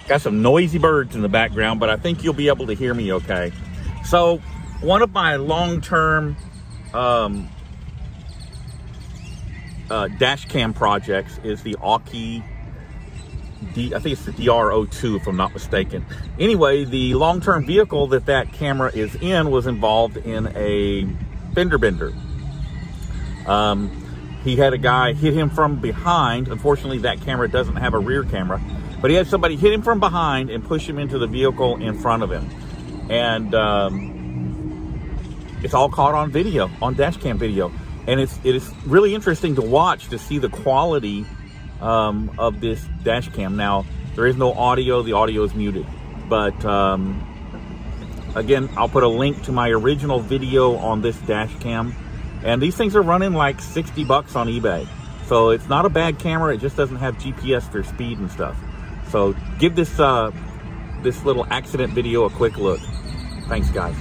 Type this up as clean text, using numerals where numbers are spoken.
Got some noisy birds in the background, but I think you'll be able to hear me okay. So one of my long-term dash cam projects is the Aukey I think it's the DR02 if I'm not mistaken. Anyway, the long-term vehicle that camera is in was involved in a fender bender. He had a guy hit him from behind. Unfortunately, that camera doesn't have a rear camera, but he had somebody hit him from behind and push him into the vehicle in front of him. And it's all caught on video, on dash cam video. And it is really interesting to watch, to see the quality of this dash cam. Now, there is no audio. The audio is muted. But again, I'll put a link to my original video on this dash cam. And these things are running like 60 bucks on eBay. So it's not a bad camera. It just doesn't have GPS for speed and stuff. So give this this little accident video a quick look. Thanks, guys.